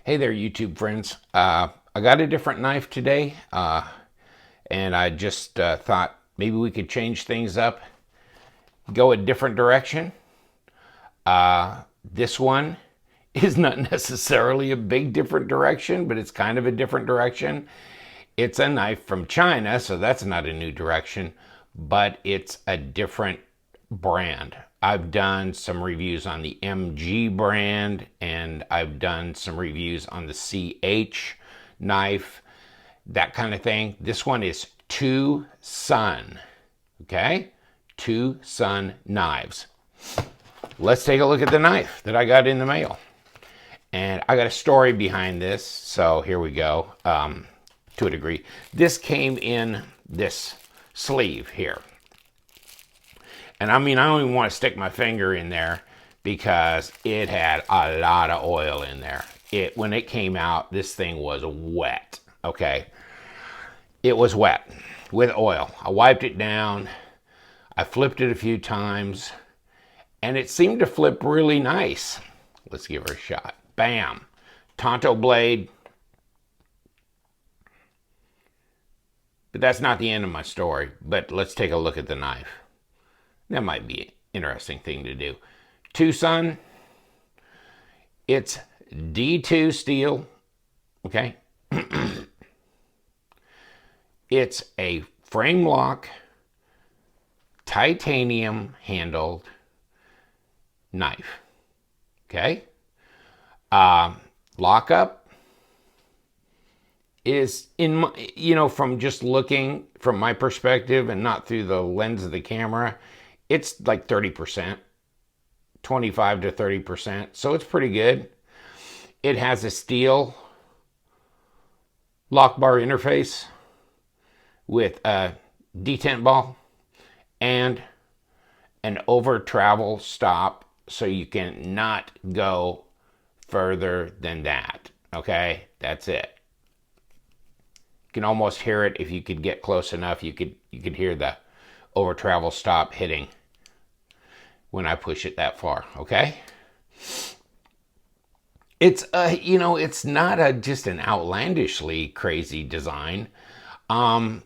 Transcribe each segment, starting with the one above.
Hey there, YouTube friends. I got a different knife today, and I just thought maybe we could change things up, go a different direction. This one is not necessarily a big different direction, but it's kind of a different direction. It's a knife from China, so that's not a new direction, but it's a different brand. I've done some reviews on the MG brand, and I've done some reviews on the CH knife, that kind of thing. This one is TwoSun, okay? TwoSun knives. Let's take a look at the knife that I got in the mail. And I got a story behind this, so here we go, to a degree. This came in this sleeve here. And I mean, I don't even want to stick my finger in there because it had a lot of oil in there. When it came out, this thing was wet, okay? It was wet with oil. I wiped it down. I flipped it a few times, and it seemed to flip really nice. Let's give her a shot. Bam. Tanto blade. But that's not the end of my story. But let's take a look at the knife. That might be an interesting thing to do. TwoSun, it's D2 steel, okay? It's a frame lock, titanium handled knife, okay? Lockup is, from just looking from my perspective and not through the lens of the camera, it's like 30%, 25 to 30%. So it's pretty good. It has a steel lock bar interface with a detent ball and an over travel stop, so you can not go further than that. Okay, that's it. You can almost hear it. If you could get close enough, you could hear the over travel stop hitting when I push it that far, okay? It's it's not just an outlandishly crazy design. And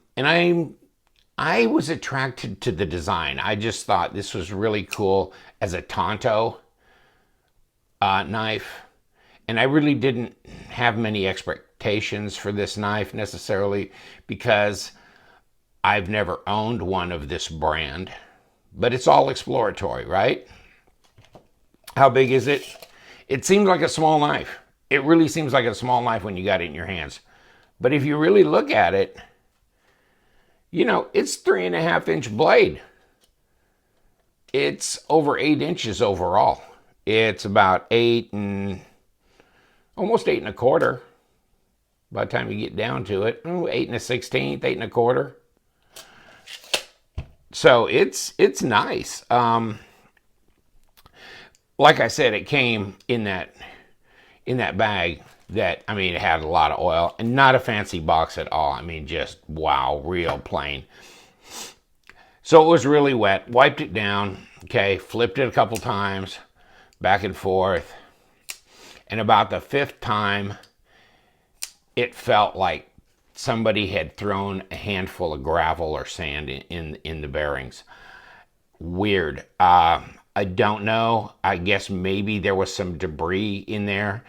I was attracted to the design. I just thought this was really cool as a Tanto knife. And I really didn't have many expectations for this knife necessarily because I've never owned one of this brand. But it's all exploratory, right? How big is it? It seems like a small knife. It really seems like a small knife when you got it in your hands. But if you really look at it, it's 3.5-inch blade. It's over 8 inches overall. It's about almost 8 1/4 by the time you get down to it. 8 1/16, 8 1/4. So it's nice. Like I said, it came in that bag that, it had a lot of oil and not a fancy box at all. Just wow, real plain. So it was really wet. Wiped it down, okay, flipped it a couple times, back and forth. And about the 5th time, it felt like somebody had thrown a handful of gravel or sand in the bearings. Weird. I don't know. I guess maybe there was some debris in there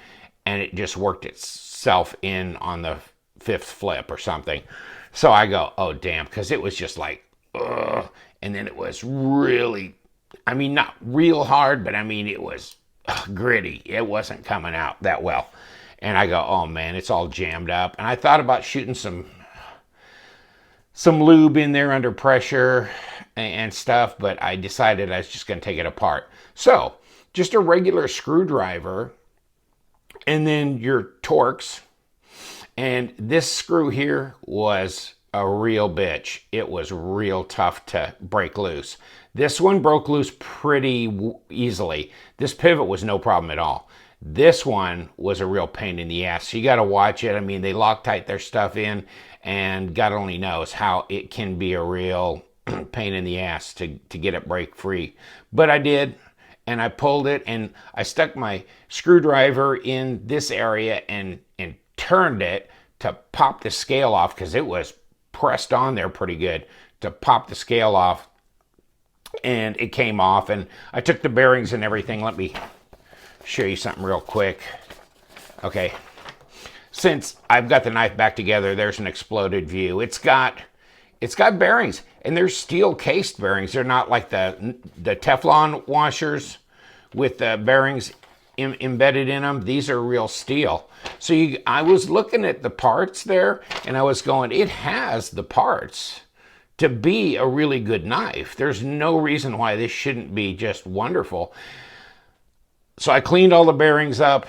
and it just worked itself in on the 5th flip or something. So I go, oh damn, because it was just like, ugh. And then it was really, not real hard, but it was gritty. It wasn't coming out that well. And I go, oh man, it's all jammed up. And I thought about shooting some lube in there under pressure and stuff, but I decided I was just going to take it apart. So just a regular screwdriver and then your Torx. And this screw here was a real bitch. It was real tough to break loose. This one broke loose pretty easily. This pivot was no problem at all. This one was a real pain in the ass. So you got to watch it. They Loctite their stuff in, and God only knows how it can be a real pain in the ass to get it break free. But I did, and I pulled it, and I stuck my screwdriver in this area and turned it to pop the scale off, because it was pressed on there pretty good, to pop the scale off, and it came off. And I took the bearings and everything. Let me show you something real quick. Okay, since I've got the knife back together, there's an exploded view. It's got bearings, and they're steel cased bearings. They're not like the Teflon washers with the bearings embedded in them. These are real steel. So I was looking at the parts there, and I was going, it has the parts to be a really good knife. There's no reason why this shouldn't be just wonderful. So I cleaned all the bearings up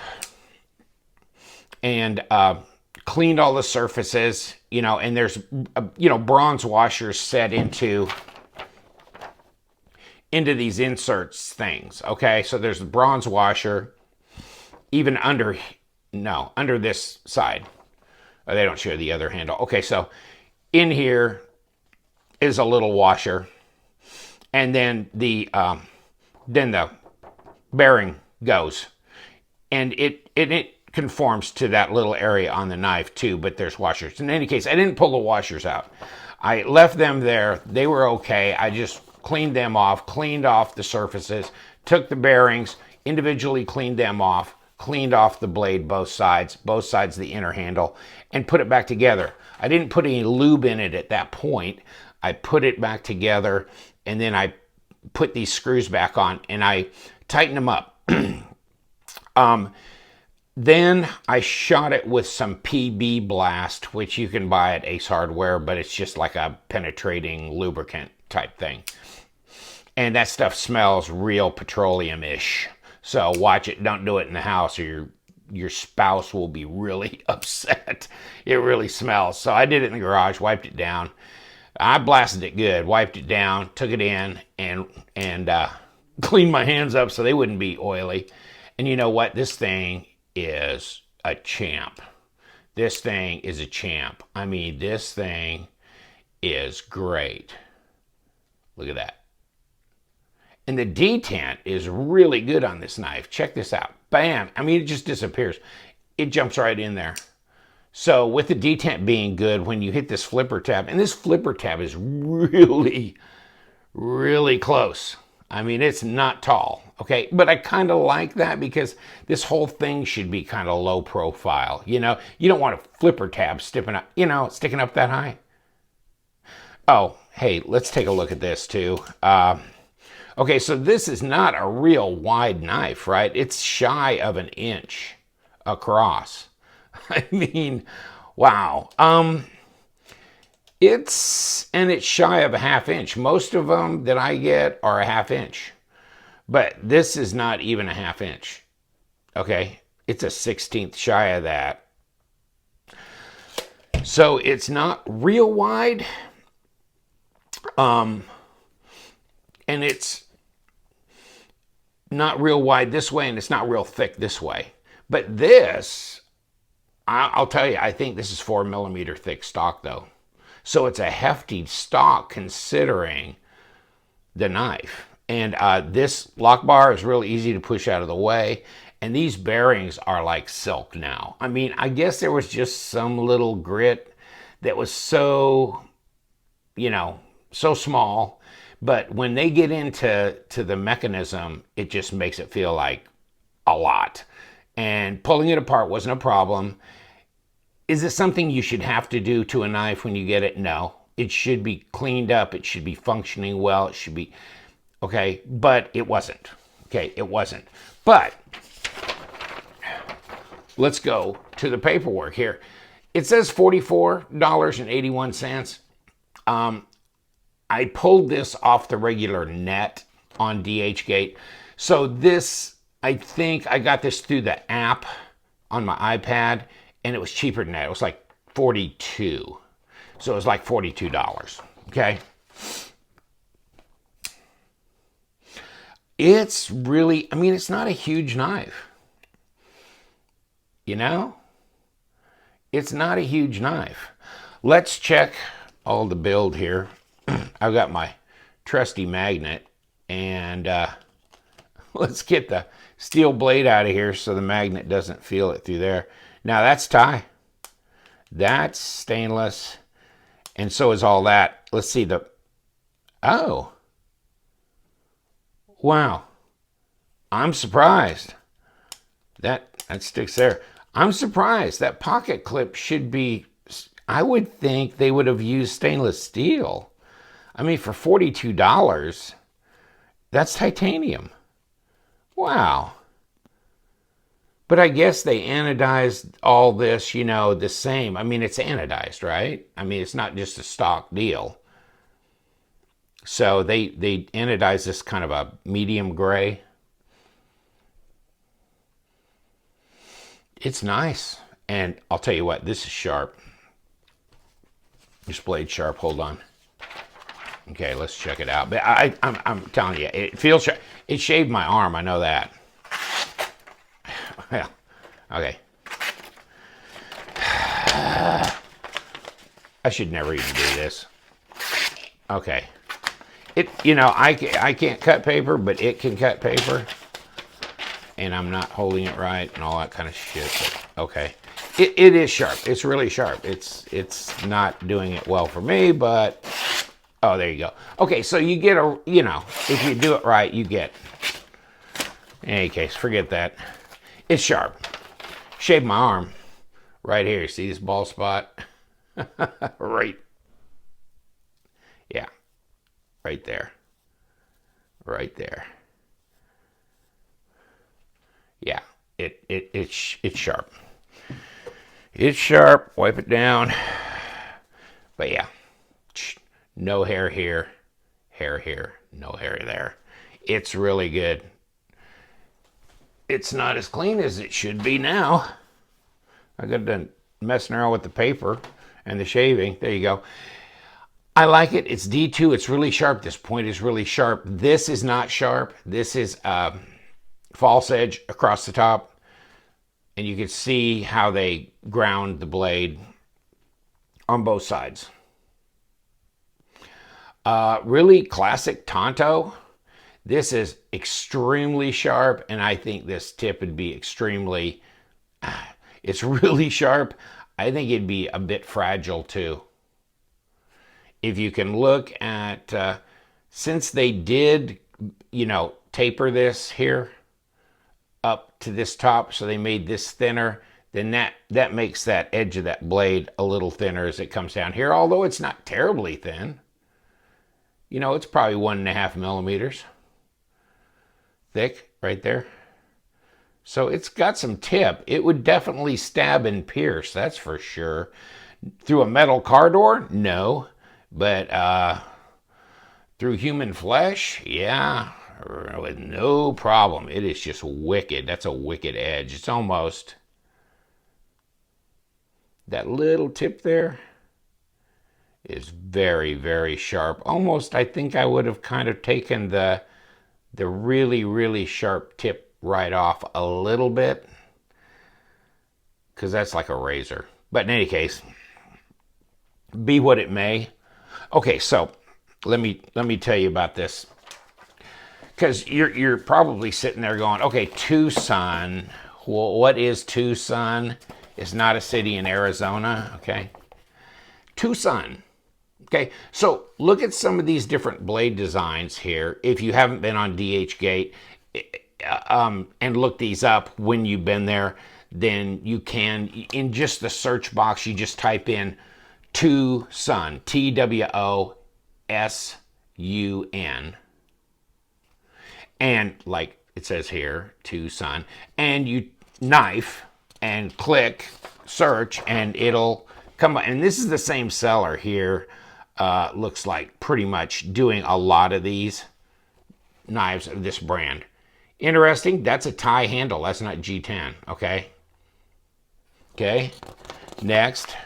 and cleaned all the surfaces, and there's, bronze washers set into these inserts things. Okay, so there's the bronze washer, even under this side. Oh, they don't show the other handle. Okay, so in here is a little washer, and then the bearing goes, and it conforms to that little area on the knife too, but there's washers. In any case, I didn't pull the washers out. I left them there. They were okay. I just cleaned them off, cleaned off the surfaces, took the bearings, individually cleaned them off, cleaned off the blade, both sides of the inner handle, and put it back together. I didn't put any lube in it at that point. I put it back together, and then I put these screws back on, and I tightened them up. Then I shot it with some PB Blast, which you can buy at Ace Hardware, but it's just like a penetrating lubricant type thing. And that stuff smells real petroleum-ish. So watch it. Don't do it in the house, or your spouse will be really upset. It really smells. So I did it in the garage, wiped it down. I blasted it good, wiped it down, took it in, and cleaned my hands up so they wouldn't be oily. And you know what? This thing is a champ. This thing is a champ. I mean, this thing is great. Look at that. And the detent is really good on this knife. Check this out. Bam. I mean, it just disappears. It jumps right in there. So with the detent being good, when you hit this flipper tab, and this flipper tab is really, really close. I mean, it's not tall, okay? But I kind of like that, because this whole thing should be kind of low profile. You don't want a flipper tab sticking up that high. Oh, hey, let's take a look at this too. Okay, so this is not a real wide knife, right? It's shy of an inch across. I mean, wow. It's shy of a half inch. Most of them that I get are a half inch, but this is not even a half inch. Okay, it's a 1/16 shy of that. So it's not real wide, and it's not real wide this way, and it's not real thick this way. But this, I'll tell you, I think this is 4mm thick stock though. So it's a hefty stock considering the knife. And this lock bar is really easy to push out of the way. And these bearings are like silk now. I mean, I guess there was just some little grit that was so small. But when they get into the mechanism, it just makes it feel like a lot. And pulling it apart wasn't a problem. Is it something you should have to do to a knife when you get it? No. It should be cleaned up. It should be functioning well. It should be, okay, but it wasn't. Okay, it wasn't. But let's go to the paperwork here. It says $44.81. I pulled this off the regular net on DHgate. So this, I think I got this through the app on my iPad, and it was cheaper than that. It was like $42. So it was like $42, okay? It's really, I mean, it's not a huge knife. It's not a huge knife. Let's check all the build here. I've got my trusty magnet, and Let's get the steel blade out of here so the magnet doesn't feel it through there. Now that's tie. That's stainless. And so is all that. Let's see the... Oh. Wow. I'm surprised. That sticks there. I'm surprised. That pocket clip should be... I would think they would have used stainless steel. I mean, for $42, that's titanium. Wow. But I guess they anodized all this, you know, the same. I mean, it's anodized, right? I mean, it's not just a stock deal. So they anodized this kind of a medium gray. It's nice. And I'll tell you what, this is sharp. This blade's sharp. Hold on. Okay, let's check it out. But I'm telling you, it feels sharp. It shaved my arm. I know that. Well, okay. I should never even do this. Okay. You know, I can't cut paper, but it can cut paper. And I'm not holding it right and all that kind of shit. But, okay. It is sharp. It's really sharp. It's not doing it well for me, but... Oh, there you go. Okay, so you get a... You know, if you do it right, you get... In any case, forget that. It's sharp. Shaved my arm. Right here. See this bald spot? Right. Yeah. Right there. Right there. Yeah. It's sharp. It's sharp. Wipe it down. But yeah. No hair here. Hair here. No hair there. It's really good. It's not as clean as it should be now. I got done messing around with the paper and the shaving. There you go. I like it. It's D2. It's really sharp. This point is really sharp. This is not sharp. This is false edge across the top. And you can see how they ground the blade on both sides. Really classic Tanto. This is extremely sharp, and I think this tip would be extremely... It's really sharp. I think it'd be a bit fragile too. If you can look at... since they did, you know, taper this here up to this top, so they made this thinner, then that makes that edge of that blade a little thinner as it comes down here, although it's not terribly thin. You know, it's probably 1.5 millimeters thick right there. So it's got some tip. It would definitely stab and pierce, that's for sure. Through a metal car door? No. But through human flesh? Yeah. With no problem. It is just wicked. That's a wicked edge. It's almost... That little tip there is very, very sharp. Almost, I think I would have kind of taken the really, really sharp tip right off a little bit, because that's like a razor. But in any case, be what it may. Okay, so let me tell you about this, because you're probably sitting there going, okay, TwoSun. Well, what is TwoSun? It's not a city in Arizona. Okay, TwoSun. Okay, so look at some of these different blade designs here. If you haven't been on DHgate and look these up when you've been there, then you can, in just the search box, you just type in TwoSun, TWOSUN. And like it says here, TwoSun, and you knife and click search and it'll come up. And this is the same seller here. Looks like pretty much doing a lot of these knives of this brand. Interesting, that's a tie handle. That's not G10, okay? Okay, next.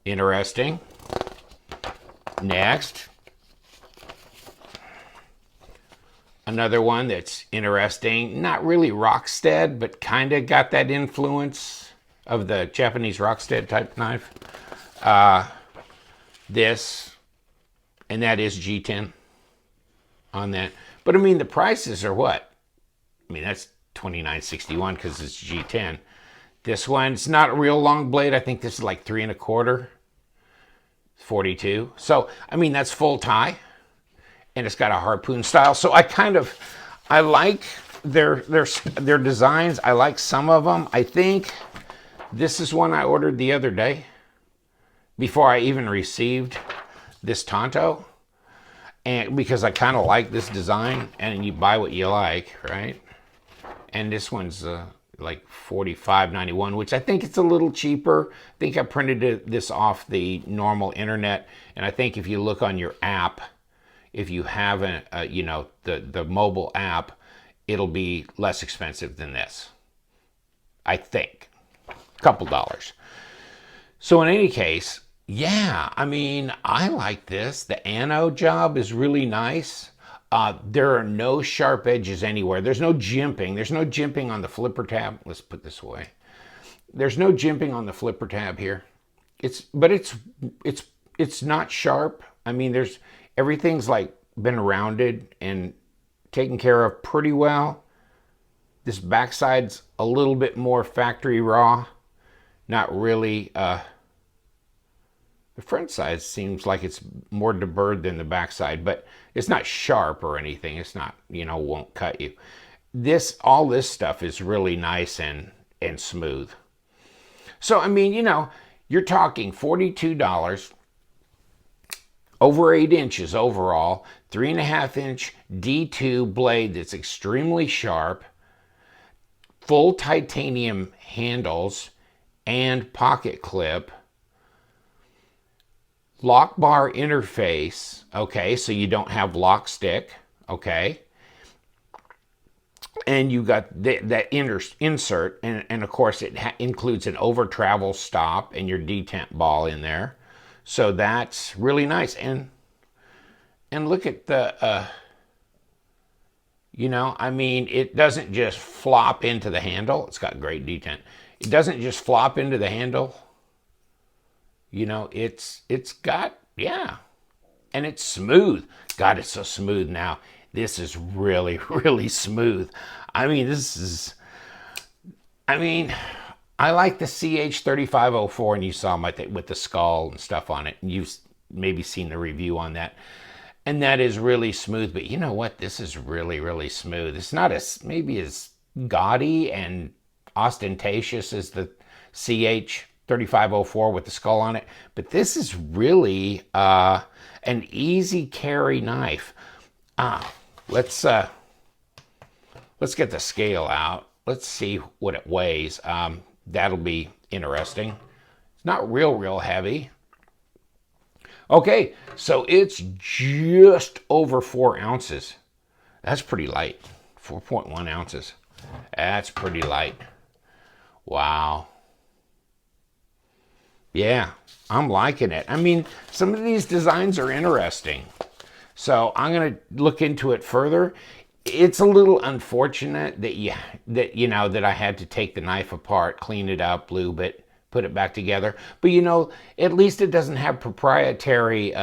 Interesting. Next. Another one that's interesting. Not really Rockstead, but kind of got that influence of the Japanese Rockstead type knife. This, and that is G10. on that. But I mean, the prices are what? I mean, that's $29.61 because it's G10. This one, it's not a real long blade. I think this is like 3¼ 42. So, I mean, that's full tie, and it's got a harpoon style. So I like their designs. I like some of them. I think this is one I ordered the other day before I even received this Tanto, and because I kind of like this design, and you buy what you like, right? And this one's like $45.91, which I think it's a little cheaper. I think I printed this off the normal internet, and I think if you look on your app, if you have the mobile app, it'll be less expensive than this. I think a couple dollars. So in any case, yeah, I mean, I like this. The anode job is really nice. There are no sharp edges anywhere. There's no jimping. There's no jimping on the flipper tab. Let's put this away. There's no jimping on the flipper tab here. It's not sharp. I mean, everything's like been rounded and taken care of pretty well. This backside's a little bit more factory raw. Not really. The front side seems like it's more deburred than the back side, but it's not sharp or anything. It's not, won't cut you. All this stuff is really nice and smooth. So, I mean, you're talking $42, over 8 inches overall, 3.5-inch D2 blade that's extremely sharp, full titanium handles and pocket clip, lock bar interface, okay, so you don't have lock stick, okay, and you got that insert, and of course it includes an over travel stop and your detent ball in there, so that's really nice. And look at the I mean, it doesn't just flop into the handle. It's got great detent. It doesn't just flop into the handle. It's got, yeah, and it's smooth. God, it's so smooth now. This is really, really smooth. I mean, I like the CH3504, and you saw with the skull and stuff on it, and you've maybe seen the review on that. And that is really smooth, but you know what? This is really, really smooth. It's not maybe as gaudy and ostentatious as the CH3504 with the skull on it, but this is really an easy carry knife. Let's get the scale out. Let's see what it weighs. That'll be interesting. It's not real heavy. Okay, so it's just over 4 ounces. That's pretty light. 4.1 ounces. That's pretty light. Wow. Yeah, I'm liking it. I mean, some of these designs are interesting. So I'm going to look into it further. It's a little unfortunate that I had to take the knife apart, clean it up, lube it, put it back together. But at least it doesn't have proprietary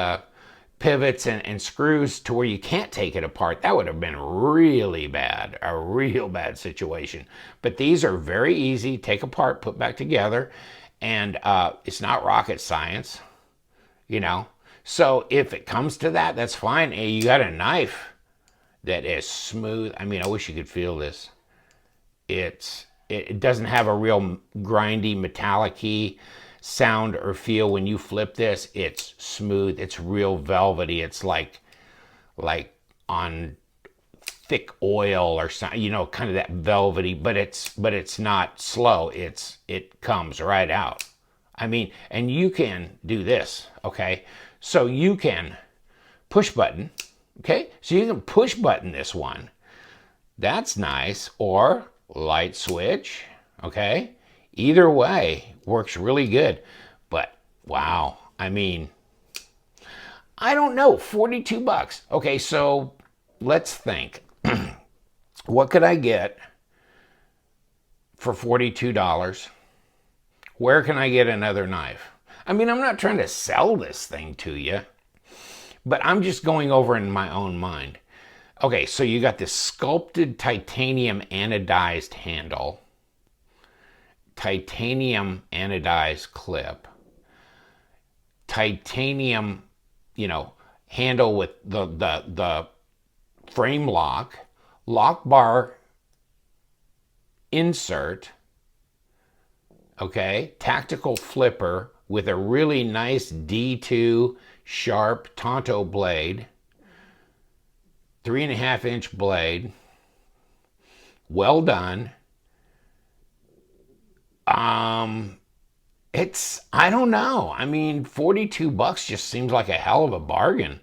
pivots and screws to where you can't take it apart. That would have been really bad, a real bad situation. But these are very easy, take apart, put back together, and it's not rocket science, So if it comes to that, that's fine. And you got a knife that is smooth. I mean, I wish you could feel this. It doesn't have a real grindy, metallic-y sound or feel when you flip this. It's smooth. It's real velvety. It's like on thick oil or something, kind of that velvety, but it's not slow. It comes right out. I mean, and you can do this, okay? So you can push button, okay? So you can push button this one. That's nice. Or light switch, okay? Either way works really good. But wow, I mean, I don't know, $42. Okay, so let's think. What could I get for $42? Where can I get another knife? I mean, I'm not trying to sell this thing to you, but I'm just going over in my own mind. Okay, so you got this sculpted titanium anodized handle, titanium anodized clip, titanium, handle with the frame lock bar insert, okay, tactical flipper with a really nice D2 sharp Tanto blade, 3.5-inch blade, well done. I don't know. I mean, $42 just seems like a hell of a bargain.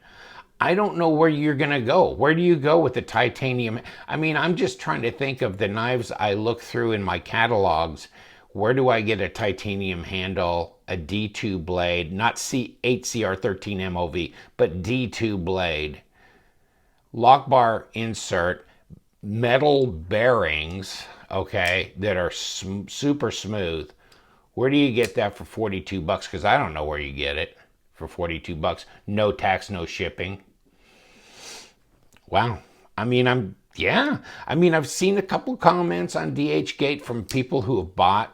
I don't know where you're going to go. Where do you go with the titanium? I mean, I'm just trying to think of the knives I look through in my catalogs. Where do I get a titanium handle, a D2 blade, not C8CR13 MOV, but D2 blade, lock bar insert, metal bearings, okay, that are super smooth. Where do you get that for $42? Because I don't know where you get it for $42. No tax, no shipping. Wow. I mean, I've seen a couple comments on DHgate from people who have bought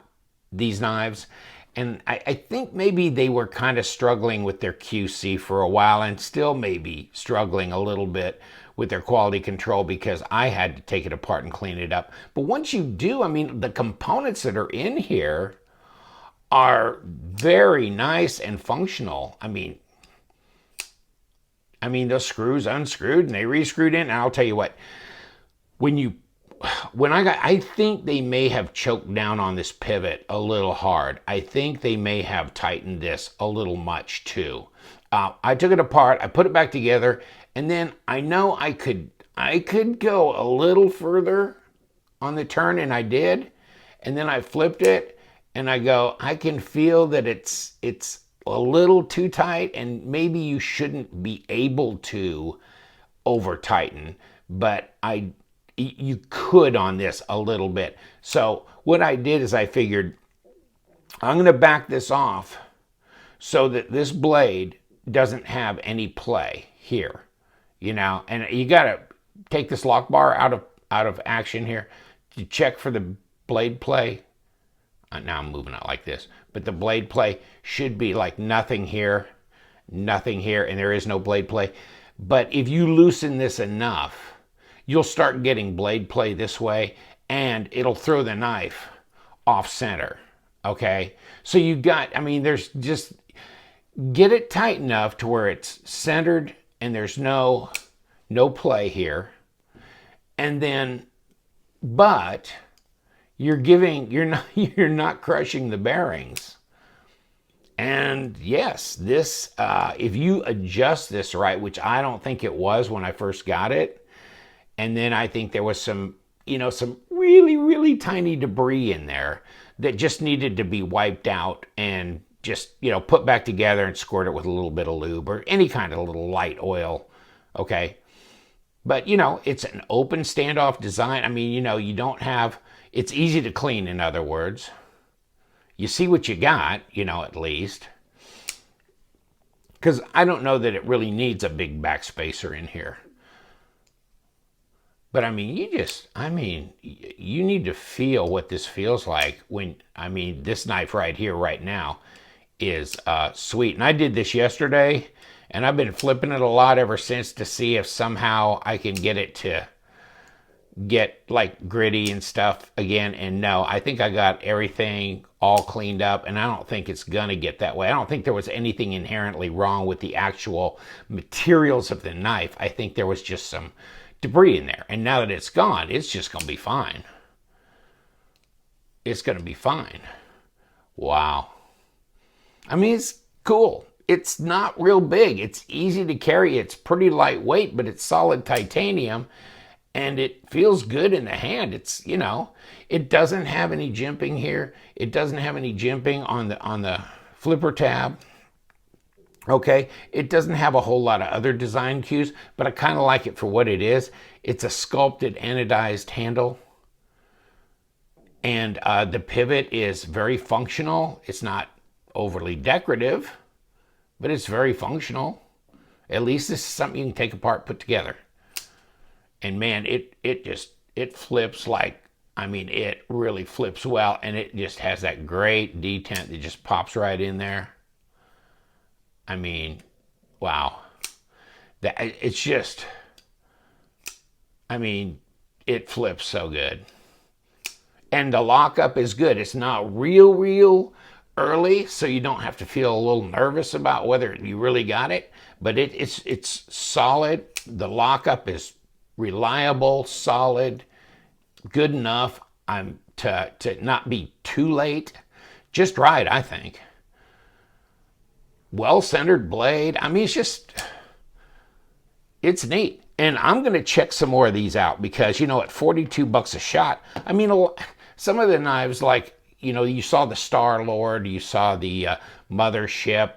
these knives. And I think maybe they were kind of struggling with their QC for a while and still maybe struggling a little bit with their quality control because I had to take it apart and clean it up. But once you do, I mean, the components that are in here are very nice and functional. I mean, those screws unscrewed and they re-screwed in. And I'll tell you what, I think they may have choked down on this pivot a little hard. I think they may have tightened this a little much too. I took it apart, I put it back together, and then I know I could go a little further on the turn, and I did. And then I flipped it, and I can feel that it's a little too tight, and maybe you shouldn't be able to over tighten, but you could on this a little bit. So what I did is I figured I'm going to back this off so that this blade doesn't have any play here, and you got to take this lock bar out of action here to check for the blade play. Now I'm moving it like this, but the blade play should be like nothing here, and there is no blade play. But if you loosen this enough, you'll start getting blade play this way, and it'll throw the knife off center, okay? So there's just, get it tight enough to where it's centered and there's no play here. And then, but you're not crushing the bearings. And yes, this, if you adjust this right, which I don't think it was when I first got it, and then I think there was some really, really tiny debris in there that just needed to be wiped out and just, put back together and squirt it with a little bit of lube or any kind of little light oil, okay? But, it's an open standoff design. I mean, you don't have, it's easy to clean, in other words. You see what you got, at least. Because I don't know that it really needs a big backspacer in here. But you need to feel what this feels like when, this knife right here, right now, is sweet. And I did this yesterday, and I've been flipping it a lot ever since to see if somehow I can get it to get like gritty and stuff again. And no, I think I got everything all cleaned up, and I don't think it's gonna get that way. I don't think there was anything inherently wrong with the actual materials of the knife. I think there was just some debris in there, and now that it's gone, it's just gonna be fine. It's gonna be fine. Wow. It's cool. It's not real big. It's easy to carry. It's pretty lightweight, but it's solid titanium, and it feels good in the hand. It's, it doesn't have any jimping here. It doesn't have any jimping on the flipper tab. Okay, it doesn't have a whole lot of other design cues, but I kind of like it for what it is. It's a sculpted anodized handle, and the pivot is very functional. It's not overly decorative, but it's very functional. At least this is something you can take apart, put together. And man, it flips like, I mean, it really flips well, and it just has that great detent that just pops right in there. I mean, wow. It's just, I mean, it flips so good. And the lockup is good. It's not real early, so you don't have to feel a little nervous about whether you really got it. But it's solid. The lockup is reliable, solid, good enough to not be too late. Just right, I think. Well-centered blade. I mean, it's neat. And I'm going to check some more of these out because, you know, at $42 a shot, I mean, some of the knives, like, you know, you saw the Star Lord, you saw the Mothership,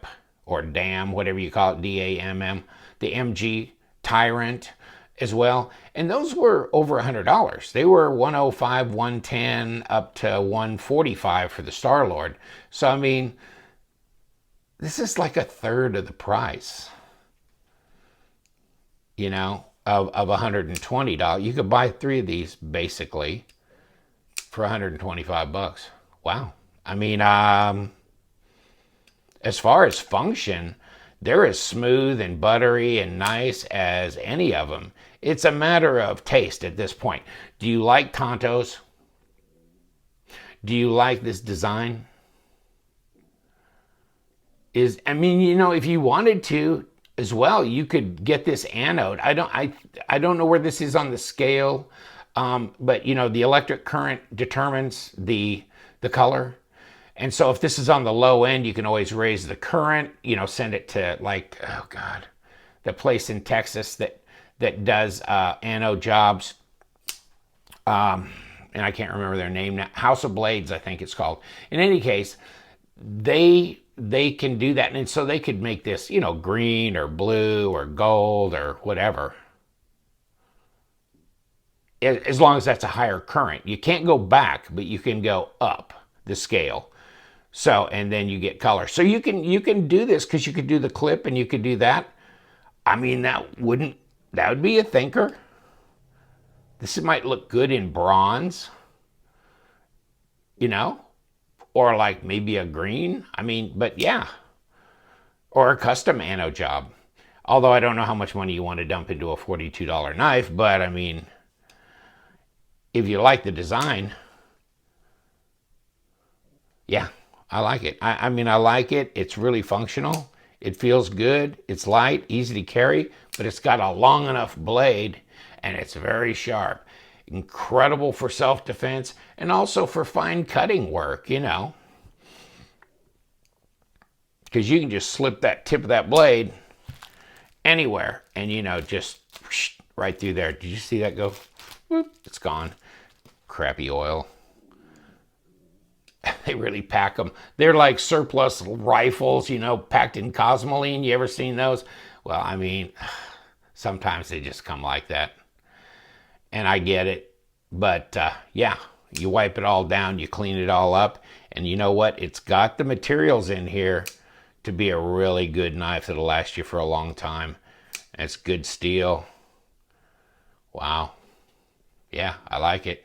or DAM, whatever you call it, DAMM, the MG Tyrant as well. And those were over $100. They were $105, $110, up to $145 for the Star Lord. So, I mean, this is like a third of the price, you know, of $120. You could buy 3 of these basically for 125 bucks. Wow. I mean, as far as function, they're as smooth and buttery and nice as any of them. It's a matter of taste at this point. Do you like Tantos? Do you like this design? I mean, you know, if you wanted to as well, you could get this anode. I don't know where this is on the scale, but you know, the electric current determines the color. And so if this is on the low end, you can always raise the current, you know, send it to, like, oh God, the place in Texas that does anode jobs. And I can't remember their name now. House of Blades, I think it's called. In any case, they can do that. And so they could make this, you know, green or blue or gold or whatever, as long as that's a higher current. You can't go back, but you can go up the scale. So, and then you get color. So you can do this, because you could do the clip and you could do that. I mean, that would be a thinker. This might look good in bronze, you know, or like maybe a green. I mean, but yeah, or a custom anode job. Although I don't know how much money you want to dump into a $42 knife, but I mean, if you like the design, yeah, I like it. I mean, I like it. It's really functional. It feels good. It's light, easy to carry, but it's got a long enough blade, and it's very sharp. Incredible for self-defense and also for fine cutting work, you know, because you can just slip that tip of that blade anywhere and, you know, just right through there. Did you see that go? Whoop, it's gone. Crappy oil. They really pack them. They're like surplus rifles, you know, packed in cosmoline. You ever seen those? Well, I mean, sometimes they just come like that. And I get it. But yeah, you wipe it all down, you clean it all up. And you know what? It's got the materials in here to be a really good knife that'll last you for a long time. And it's good steel. Wow. Yeah, I like it.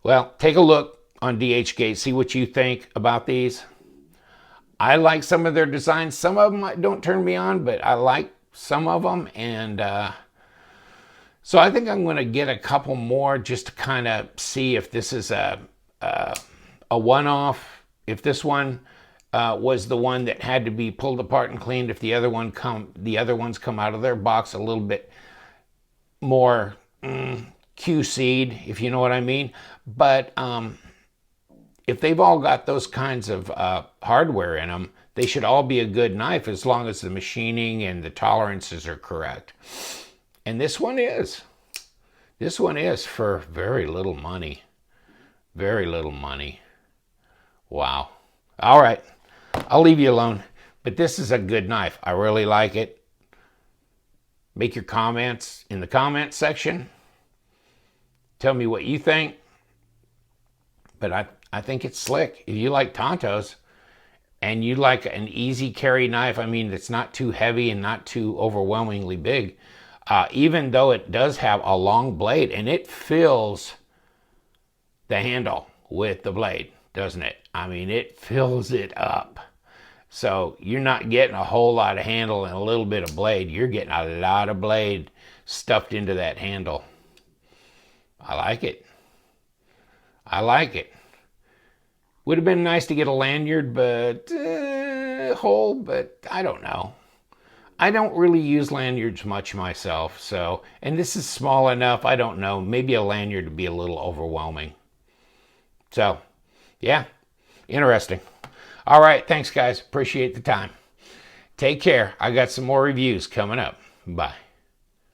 Well, take a look on DHgate, see what you think about these. I like some of their designs. Some of them don't turn me on, but I like some of them. And so I think I'm going to get a couple more just to kind of see if this is a one-off. If this one was the one that had to be pulled apart and cleaned, if the other ones come out of their box a little bit more QC'd, if you know what I mean. But if they've all got those kinds of hardware in them, they should all be a good knife as long as the machining and the tolerances are correct. And this one is. This one is for very little money. Very little money. Wow. All right. I'll leave you alone. But this is a good knife. I really like it. Make your comments in the comment section. Tell me what you think. But I think it's slick. If you like Tantos and you like an easy carry knife, I mean, it's not too heavy and not too overwhelmingly big, even though it does have a long blade, and it fills the handle with the blade, doesn't it? I mean, it fills it up. So you're not getting a whole lot of handle and a little bit of blade. You're getting a lot of blade stuffed into that handle. I like it. I like it. Would have been nice to get a lanyard, but hole, but I don't know. I don't really use lanyards much myself, so, and this is small enough, I don't know. Maybe a lanyard would be a little overwhelming. So, yeah, interesting. All right, thanks guys. Appreciate the time. Take care. I got some more reviews coming up. Bye.